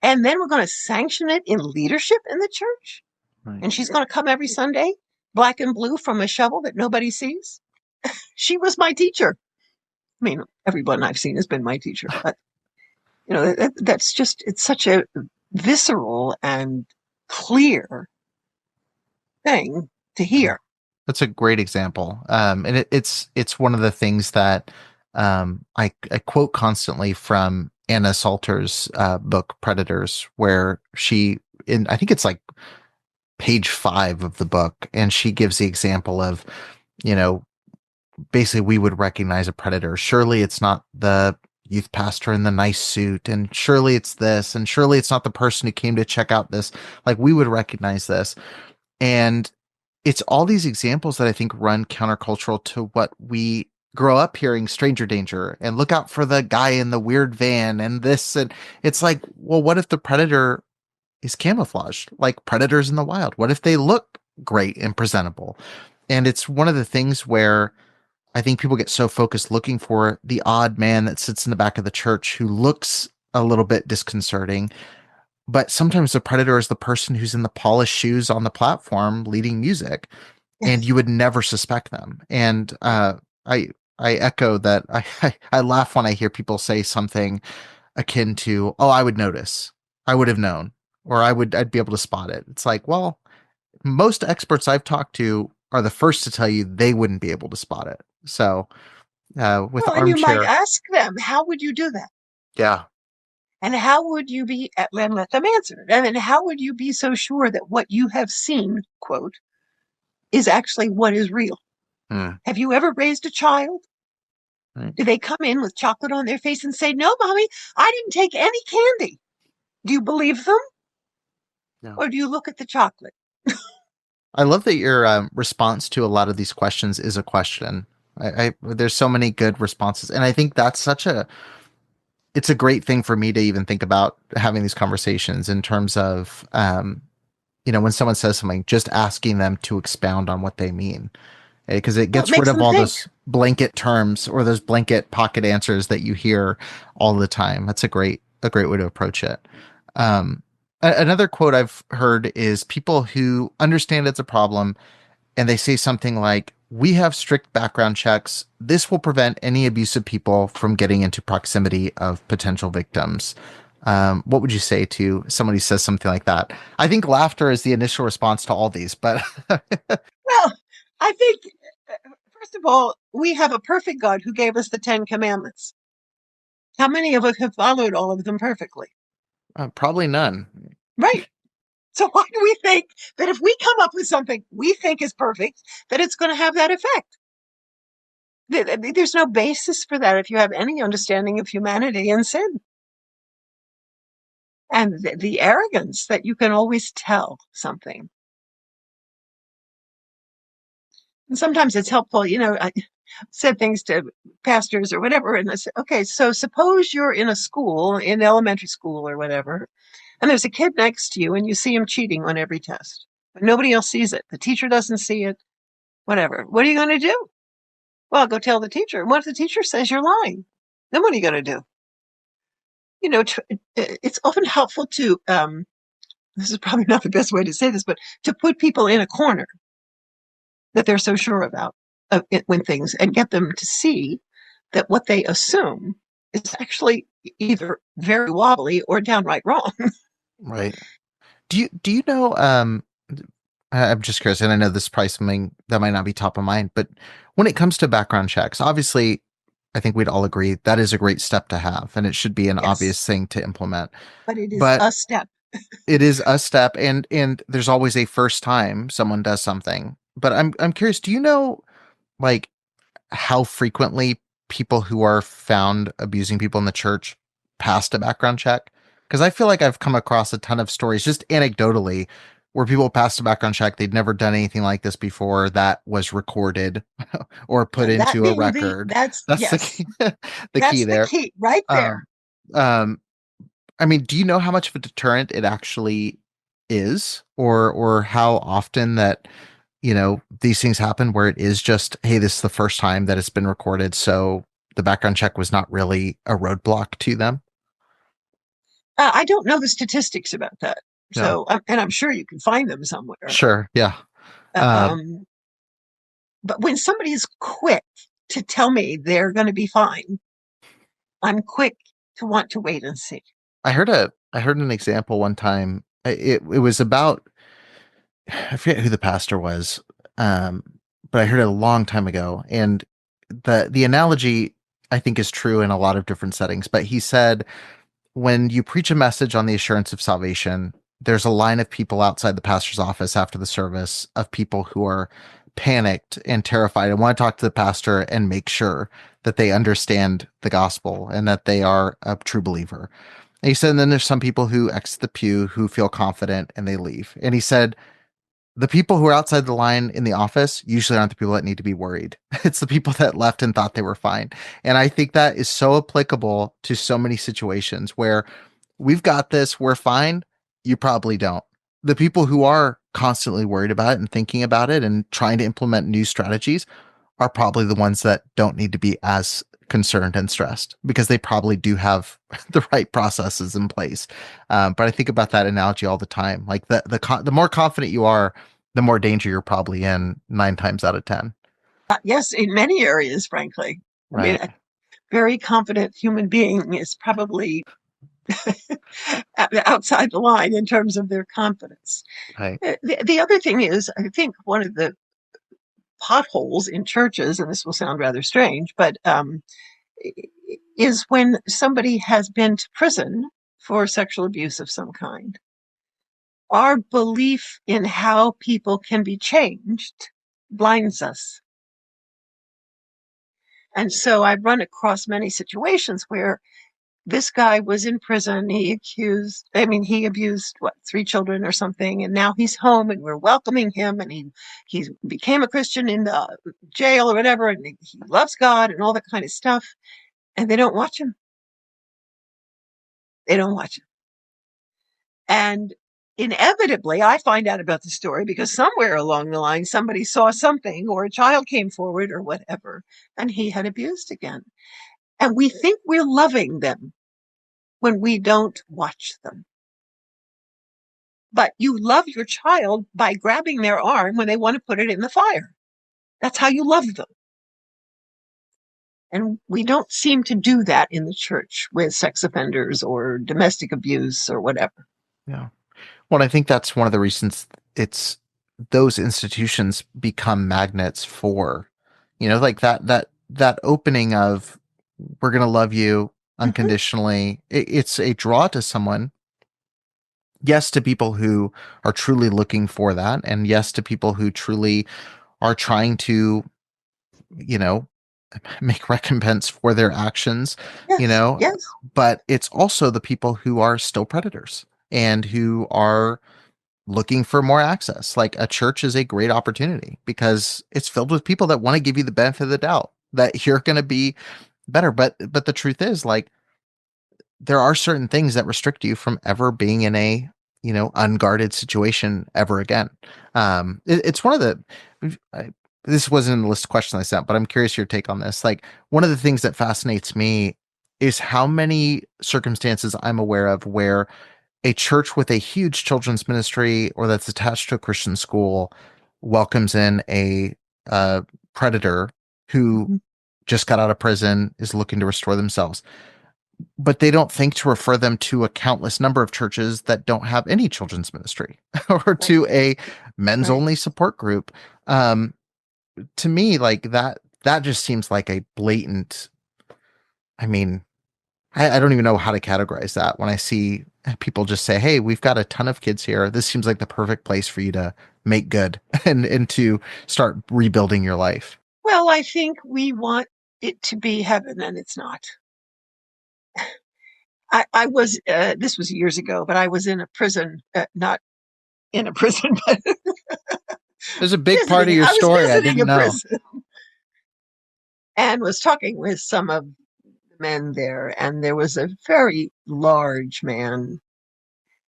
and then we're going to sanction it in leadership in the church. Right. And she's going to come every Sunday, black and blue from a shovel that nobody sees. She was my teacher. I mean, everyone I've seen has been my teacher, but that's just, it's such a visceral and clear thing to hear. That's a great example. And it's one of the things that I quote constantly from Anna Salter's book Predators, where I think it's like page 5 of the book, and she gives the example of, basically we would recognize a predator. Surely it's not the youth pastor in the nice suit, and surely it's this, and surely it's not the person who came to check out this. Like, we would recognize this. And it's all these examples that I think run countercultural to what we grow up hearing: stranger danger, and look out for the guy in the weird van, and this. And it's like, well, what if the predator is camouflaged like predators in the wild? What if they look great and presentable? And it's one of the things where I think people get so focused looking for the odd man that sits in the back of the church who looks a little bit disconcerting. But sometimes the predator is the person who's in the polished shoes on the platform leading music, and Yes. you would never suspect them. And I echo that. I laugh when I hear people say something akin to, "Oh, I would notice. I would have known, or I'd be able to spot it." It's like, well, most experts I've talked to are the first to tell you they wouldn't be able to spot it. So with Well, and you might armchair, ask them, how would you do that? yeah, And how would you be, and let them answer. And then how would you be so sure that what you have seen, quote, is actually what is real? hmm, Have you ever raised a child? right, Do they come in with chocolate on their face and say, no, mommy, I didn't take any candy? Do you believe them? yeah. Or do you look at the chocolate? I love that your response to a lot of these questions is a question. There's so many good responses, and I think that's it's a great thing for me to even think about having these conversations in terms of, when someone says something, just asking them to expound on what they mean, because it Well, it gets rid makes of them all think. those blanket terms or those blanket pocket answers that you hear all the time. That's a great way to approach it. Um, Another quote I've heard is people who understand it's a problem, and they say something like, "We have strict background checks. This will prevent any abusive people from getting into proximity of potential victims." What would you say to somebody who says something like that? I think laughter is the initial response to all these, but Well, I think, first of all, we have a perfect God who gave us the 10 Commandments. How many of us have followed all of them perfectly? probably none. Right. So why do we think that if we come up with something we think is perfect, that it's going to have that effect? There's no basis for that if you have any understanding of humanity and sin. And the arrogance that you can always tell something. And sometimes it's helpful, I said things to pastors or whatever, and I said, okay, so suppose you're in a school, in elementary school or whatever, and there's a kid next to you and you see him cheating on every test. But nobody else sees it. The teacher doesn't see it, whatever. What are you going to do? Well, go tell the teacher. What if the teacher says you're lying? Then what are you going to do? It's often helpful to, this is probably not the best way to say this, but to put people in a corner that they're so sure about when things, and get them to see that what they assume is actually either very wobbly or downright wrong. Right. Do you know, I'm just curious, and I know this is probably something that might not be top of mind, but when it comes to background checks, obviously I think we'd all agree that is a great step to have, and it should be an Yes, obvious thing to implement. but it is But a step. it is a step, and there's always a first time someone does something. But I'm curious, do you know, like, how frequently people who are found abusing people in the church passed a background check? Because I feel like I've come across a ton of stories just anecdotally where people passed a background check. They'd never done anything like this before. That was recorded or put And that into a being record. that's, That's the yes, key, the key that's the there. key right there. Um, um, I mean, do you know how much of a deterrent it actually is, or how often that these things happen where it is just, hey, this is the first time that it's been recorded, so the background check was not really a roadblock to them? I don't know the statistics about that. No. So, and I'm sure you can find them somewhere. Sure. Yeah. Um, Um, but when somebody is quick to tell me they're going to be fine, I'm quick to want to wait and see. I heard an example one time. It was about, I forget who the pastor was, um, but I heard it a long time ago, and the analogy I think is true in a lot of different settings. But he said, when you preach a message on the assurance of salvation, there's a line of people outside the pastor's office after the service, of people who are panicked and terrified and want to talk to the pastor and make sure that they understand the gospel and that they are a true believer. And he said, and then there's some people who exit the pew who feel confident and they leave. And he said, the people who are outside the line in the office usually aren't the people that need to be worried. It's the people that left and thought they were fine. And I think that is so applicable to so many situations where we've got this, we're fine. You probably don't. The people who are constantly worried about it and thinking about it and trying to implement new strategies are probably the ones that don't need to be as concerned and stressed, because they probably do have the right processes in place. But I think about that analogy all the time. Like the more confident you are, the more danger you're probably in 9 times out of 10. Yes, in many areas, frankly. I mean, Right. a very confident human being is probably outside the line in terms of their confidence. Right. The other thing is, I think one of the potholes in churches, and this will sound rather strange, but is when somebody has been to prison for sexual abuse of some kind. Our belief in how people can be changed blinds us. And so I've run across many situations where this guy was in prison. He abused, what, 3 children or something. And now he's home and we're welcoming him. And he became a Christian in the jail or whatever. And he loves God and all that kind of stuff. And they don't watch him. They don't watch him. And inevitably, I find out about the story because somewhere along the line, somebody saw something or a child came forward or whatever, and he had abused again. And we think we're loving them when we don't watch them. But you love your child by grabbing their arm when they want to put it in the fire. That's how you love them. And we don't seem to do that in the church with sex offenders or domestic abuse or whatever. Yeah. Well, I think that's one of the reasons it's those institutions become magnets for, like that opening of, we're going to love you Mm-hmm. unconditionally. It's a draw to someone. Yes, to people who are truly looking for that. And yes, to people who truly are trying to, you know, make recompense for their actions, you Yes, know, yes, but it's also the people who are still predators and who are looking for more access. Like, a church is a great opportunity because it's filled with people that want to give you the benefit of the doubt that you're going to be better. But the truth is, like, there are certain things that restrict you from ever being in a, unguarded situation ever again. It's one of this wasn't in the list of questions I sent, but I'm curious your take on this. Like, one of the things that fascinates me is how many circumstances I'm aware of where a church with a huge children's ministry or that's attached to a Christian school welcomes in a predator who mhm, just got out of prison, is looking to restore themselves, but they don't think to refer them to a countless number of churches that don't have any children's ministry or right, to a men's right. only support group. Um, to me, like that just seems like a blatant. I mean, I don't even know how to categorize that when I see people just say, "Hey, we've got a ton of kids here. This seems like the perfect place for you to make good and to start rebuilding your life." Well, I think we want it to be heaven, and it's not. I was, this was years ago, but I was in a prison, not in a prison, but There's a big part of your I was story I visiting didn't a know. prison and was talking with some of the men there, and there was a very large man,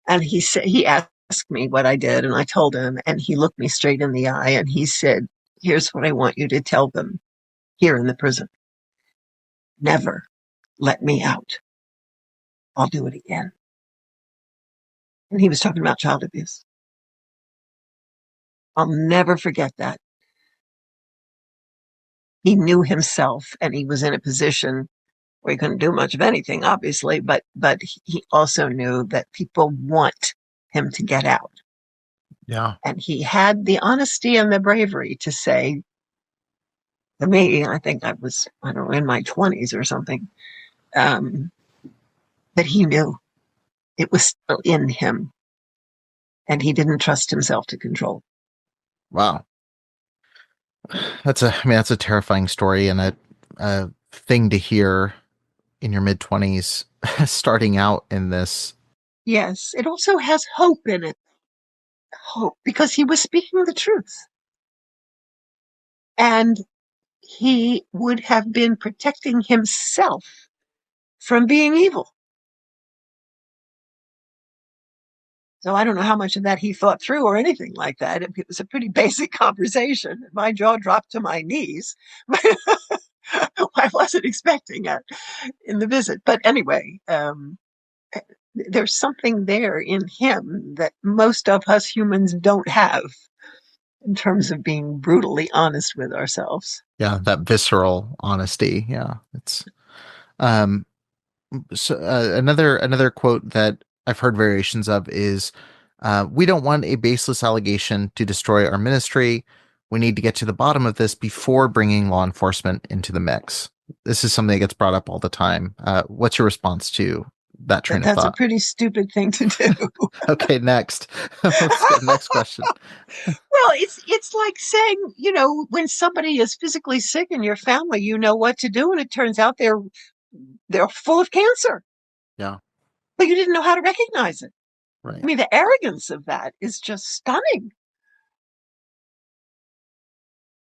and he asked me what I did, and I told him, and he looked me straight in the eye, and he said, "Here's what I want you to tell them here in the prison: never let me out. I'll do it again." And he was talking about child abuse. I'll never forget that. He knew himself, and he was in a position where he couldn't do much of anything, obviously, but he also knew that people want him to get out. Yeah. And he had the honesty and the bravery to say to me, I think I was, I don't know, in my 20s or something, that he knew it was still in him, and he didn't trust himself to control. Wow. That's a terrifying story and a thing to hear in your mid 20s starting out in this. Yes, it also has hope in it. Hope, because he was speaking the truth. And he would have been protecting himself from being evil. So I don't know how much of that he thought through or anything like that. It was a pretty basic conversation. My jaw dropped to my knees. I wasn't expecting it in the visit. But anyway, there's something there in him that most of us humans don't have in terms of being brutally honest with ourselves. Yeah, that visceral honesty. Yeah, it's um so another quote that I've heard variations of is, "We don't want a baseless allegation to destroy our ministry. We need to get to the bottom of this before bringing law enforcement into the mix." This is something that gets brought up all the time. What's your response to that train of That's a thought? pretty stupid thing to do. Okay, next. Let's go next question. Well, it's like saying, when somebody is physically sick in your family, you know what to do, and it turns out they're full of cancer, Yeah, but you didn't know how to recognize it. I right. mean, the arrogance of that is just stunning.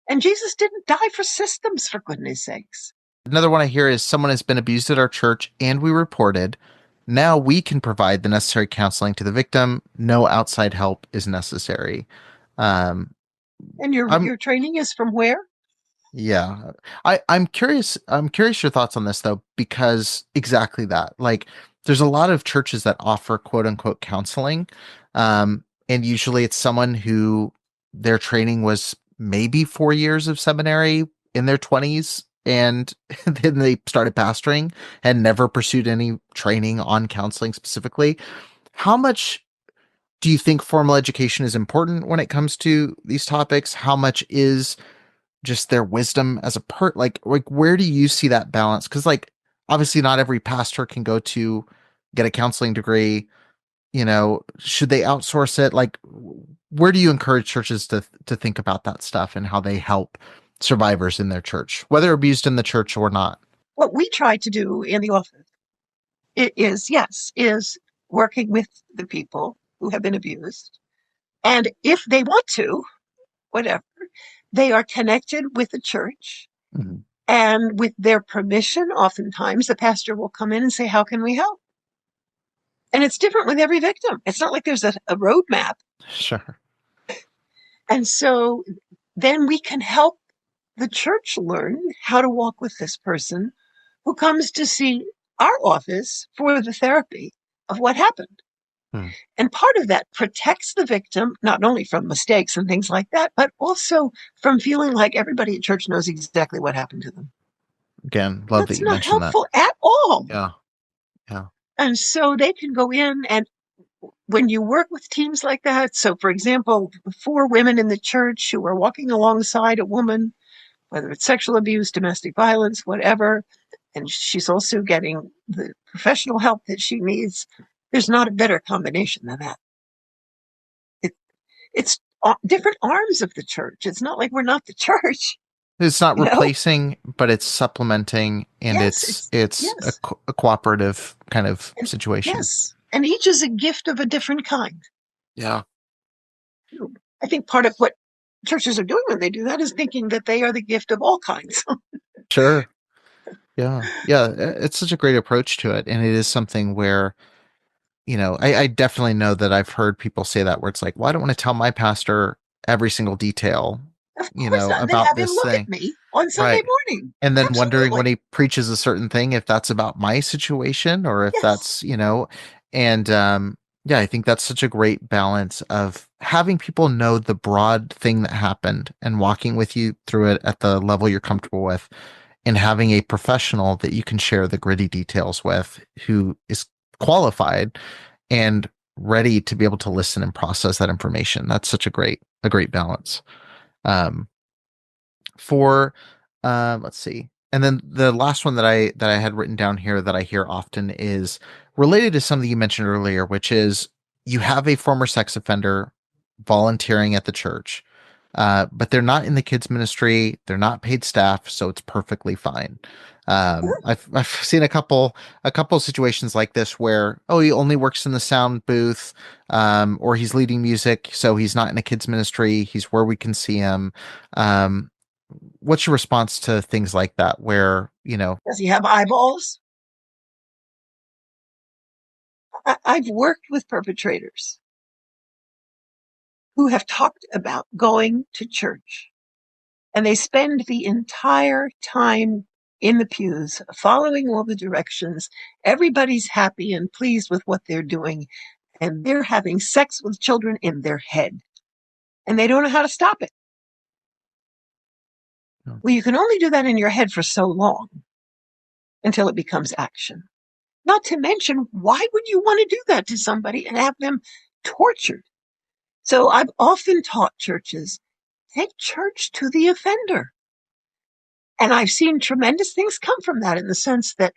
And Jesus didn't die for systems, for goodness sakes. Another one I hear is someone has been abused at our church and we reported. Now we can provide the necessary counseling to the victim. No outside help is necessary. Um, And your I'm your training is from where? yeah. I'm curious. I'm curious your thoughts on this though, because exactly that. Like, there's a lot of churches that offer quote unquote counseling, and usually it's someone who their training was maybe 4 years of seminary in their 20s, and then they started pastoring and never pursued any training on counseling specifically. How much do you think formal education is important when it comes to these topics? How much is just their wisdom as a like where do you see that balance? Because like obviously not every pastor can go to get a counseling degree. Should they outsource it? Like, where do you encourage churches to think about that stuff and how they help survivors in their church, whether abused in the church or not? What we try to do in the office is working with the people who have been abused. And if they want to, whatever, they are connected with the church. Mhm. And with their permission, oftentimes the pastor will come in and say, "How can we help?" And it's different with every victim. It's not like there's a roadmap. Sure. And so then we can help the church learn how to walk with this person who comes to see our office for the therapy of what happened. Hmm. And part of that protects the victim, not only from mistakes and things like that, but also from feeling like everybody at church knows exactly what happened to them. Again, love that That's you not mentioned that. helpful at all. Yeah. Yeah. And so they can go in, and when you work with teams like that, so for example, 4 women in the church who are walking alongside a woman, whether it's sexual abuse, domestic violence, whatever, and she's also getting the professional help that she needs, there's not a better combination than that. It, it's different arms of the church. It's not like we're not the church, It's not you know? replacing, but it's supplementing, and Yes, it's yes, a cooperative kind of and situation. yes. And each is a gift of a different kind. Yeah. I think part of what churches are doing when they do that is thinking that they are the gift of all kinds. Sure. Yeah. Yeah. It's such a great approach to it. And it is something where, I definitely know that I've heard people say that where it's like, well, I don't want to tell my pastor every single detail, Of course not. And then about have him this look at thing. me on Sunday Right. morning. And then wondering when Absolutely. he preaches a certain thing, if that's about my situation or if Yes. that's, and, yeah, I think that's such a great balance of having people know the broad thing that happened and walking with you through it at the level you're comfortable with, and having a professional that you can share the gritty details with who is qualified and ready to be able to listen and process that information. That's such a great balance. Um, for let's see. And then the last one that I had written down here that I hear often is related to something you mentioned earlier, which is you have a former sex offender volunteering at the church, but they're not in the kids ministry. They're not paid staff, so it's perfectly fine. I've seen a couple situations like this where, oh, he only works in the sound booth, or he's leading music, so he's not in a kids ministry. He's where we can see him. Um, what's your response to things like that where, Does he have eyeballs? I've worked with perpetrators who have talked about going to church, and they spend the entire time in the pews following all the directions. Everybody's happy and pleased with what they're doing, and they're having sex with children in their head, and they don't know how to stop it. no. Well, you can only do that in your head for so long until it becomes action. Not to mention, why would you want to do that to somebody and have them tortured? So I've often taught churches, take church to the offender. And I've seen tremendous things come from that in the sense that,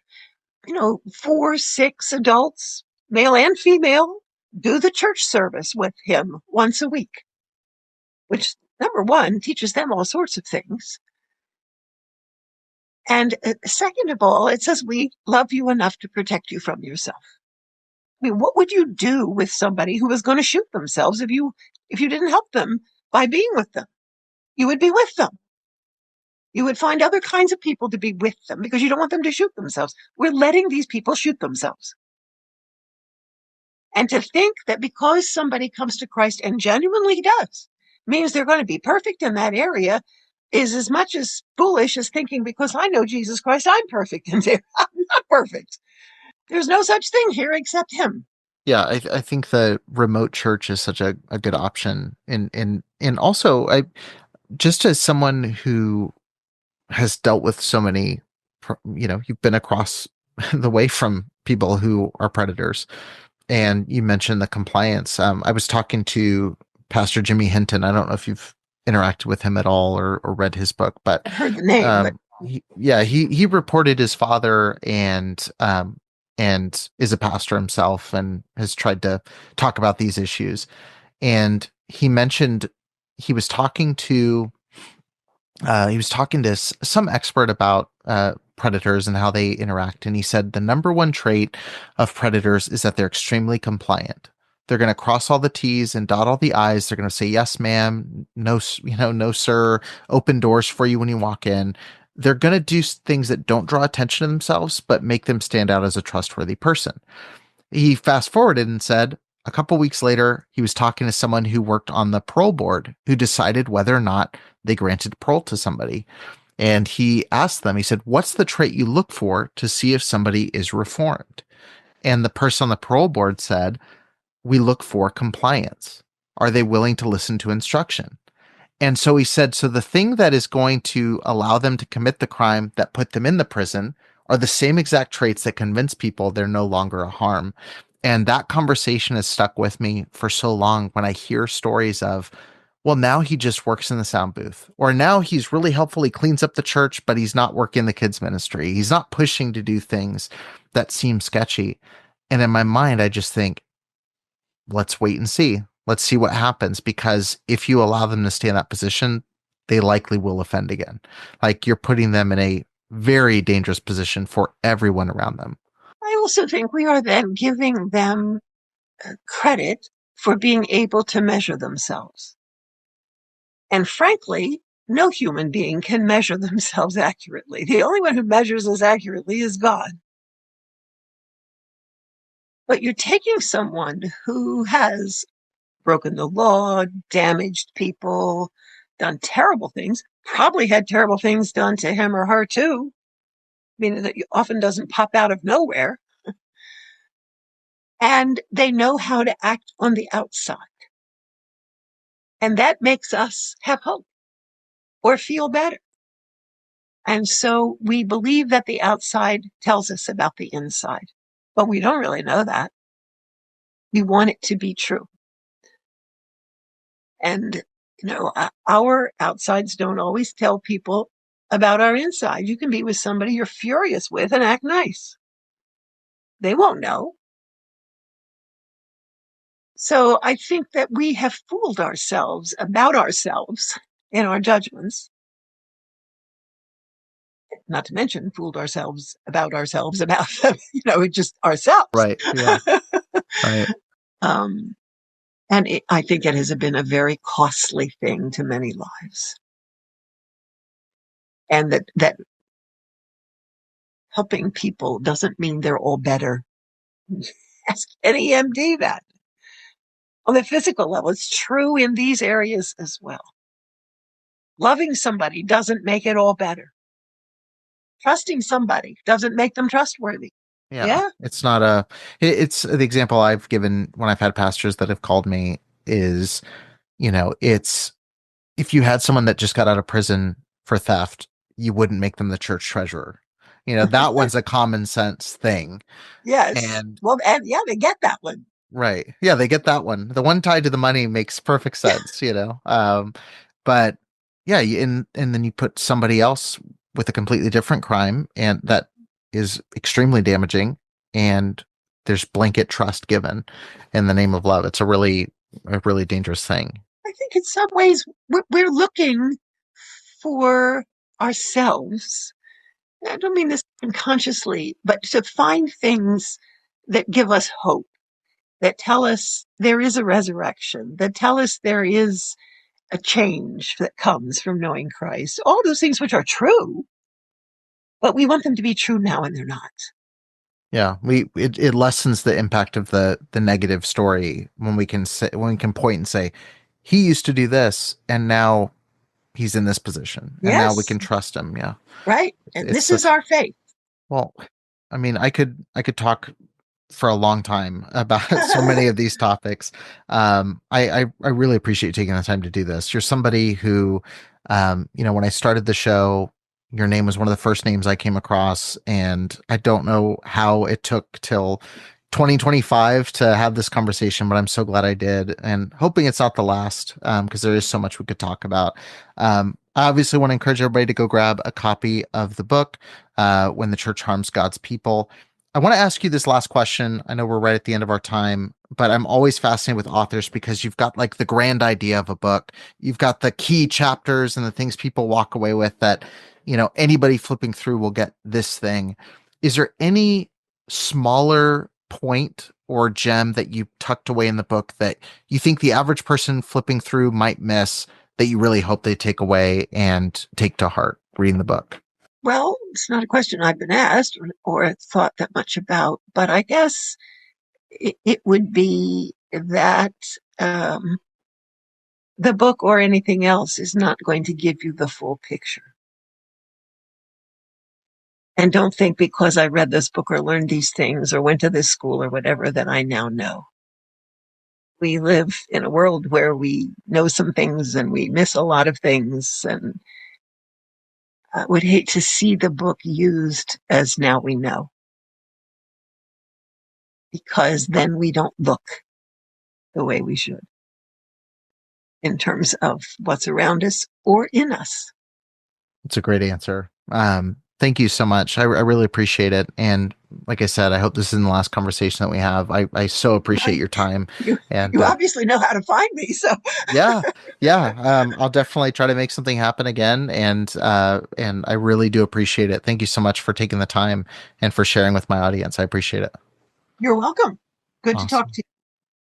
4, 6 adults, male and female, do the church service with him once a week, which, number one, teaches them all sorts of things. And second of all, it says we love you enough to protect you from yourself. I mean, what would you do with somebody who was going to shoot themselves if you didn't help them by being with them? You would be with them. You would find other kinds of people to be with them because you don't want them to shoot themselves. We're letting these people shoot themselves. And to think that because somebody comes to Christ and genuinely does means they're going to be perfect in that area is as much as foolish as thinking because I know Jesus Christ, I'm perfect in there. I'm not perfect. There's no such thing here except him. Yeah, I think the remote church is such a good option. And also, I just as someone who has dealt with so many, you've been across the way from people who are predators, and you mentioned the compliance. I was talking to Pastor Jimmy Hinton. I don't know if you've interacted with him at all or read his book, but I've heard the name, but he reported his father and is a pastor himself and has tried to talk about these issues. And he mentioned he was talking to some expert about predators and how they interact. And he said the number one trait of predators is that they're extremely compliant. They're going to cross all the T's and dot all the I's. They're going to say, yes, ma'am. No, no, sir. Open doors for you when you walk in. They're going to do things that don't draw attention to themselves, but make them stand out as a trustworthy person. He fast forwarded and said, a couple weeks later, he was talking to someone who worked on the parole board who decided whether or not they granted parole to somebody. And he asked them, he said, what's the trait you look for to see if somebody is reformed? And the person on the parole board said, we look for compliance. Are they willing to listen to instruction? And so he said, so the thing that is going to allow them to commit the crime that put them in the prison are the same exact traits that convince people they're no longer a harm. And that conversation has stuck with me for so long when I hear stories of, well, now he just works in the sound booth, or now he's really helpful. He cleans up the church, but he's not working the kids ministry. He's not pushing to do things that seem sketchy. And in my mind, I just think, let's wait and see. Let's see what happens, because if you allow them to stay in that position, they likely will offend again. Like you're putting them in a very dangerous position for everyone around them. I also think we are then giving them credit for being able to measure themselves. And frankly, no human being can measure themselves accurately. The only one who measures us accurately is God. But you're taking someone who has broken the law, damaged people, done terrible things, probably had terrible things done to him or her too. I mean, that often doesn't pop out of nowhere. And they know how to act on the outside. And that makes us have hope or feel better. And so we believe that the outside tells us about the inside, but we don't really know that. We want it to be true. And, our outsides don't always tell people about our inside. You can be with somebody you're furious with and act nice. They won't know. So I think that we have fooled ourselves about ourselves in our judgments. Not to mention fooled ourselves about them, just ourselves. Right. Yeah. Right. And I think it has been a very costly thing to many lives. And that helping people doesn't mean they're all better. Ask any MD that. On the physical level, it's true in these areas as well. Loving somebody doesn't make it all better. Trusting somebody doesn't make them trustworthy. Yeah. It's not it's the example I've given when I've had pastors that have called me is, it's if you had someone that just got out of prison for theft, you wouldn't make them the church treasurer. That one's a common sense thing. Yes. They get that one. Right. Yeah, they get that one. The one tied to the money makes perfect sense, But yeah, and then you put somebody else with a completely different crime, and that is extremely damaging, and there's blanket trust given in the name of love. It's a really dangerous thing. I think in some ways we're looking for ourselves. I don't mean this unconsciously, but to find things that give us hope, that tell us there is a resurrection, that tell us there is a change that comes from knowing Christ. All those things which are true, but we want them to be true now, and they're not. Yeah, it lessens the impact of the negative story when we can point and say, he used to do this, and now he's in this position, and now we can trust him. Yeah, right. And this is our faith. Well, I mean, I could talk for a long time about so many of these topics. I really appreciate you taking the time to do this. You're somebody who, when I started the show, your name was one of the first names I came across, and I don't know how it took till 2025 to have this conversation, but I'm so glad I did, and hoping it's not the last, because there is so much we could talk about. I obviously want to encourage everybody to go grab a copy of the book, When the Church Harms God's People. I want to ask you this last question. I know we're right at the end of our time, but I'm always fascinated with authors because you've got like the grand idea of a book. You've got the key chapters and the things people walk away with that, anybody flipping through will get this thing. Is there any smaller point or gem that you tucked away in the book that you think the average person flipping through might miss that you really hope they take away and take to heart reading the book? Well, it's not a question I've been asked or thought that much about, but I guess it would be that the book or anything else is not going to give you the full picture. And don't think because I read this book or learned these things or went to this school or whatever that I now know. We live in a world where we know some things and we miss a lot of things, and I would hate to see the book used as now we know, because then we don't look the way we should in terms of what's around us or in us. It's a great answer. Thank you so much. I really appreciate it. And like I said, I hope this isn't the last conversation that we have. I so appreciate your time. You obviously know how to find me. So yeah. I'll definitely try to make something happen again. And I really do appreciate it. Thank you so much for taking the time and for sharing with my audience. I appreciate it. You're welcome. Good Awesome. to talk to you.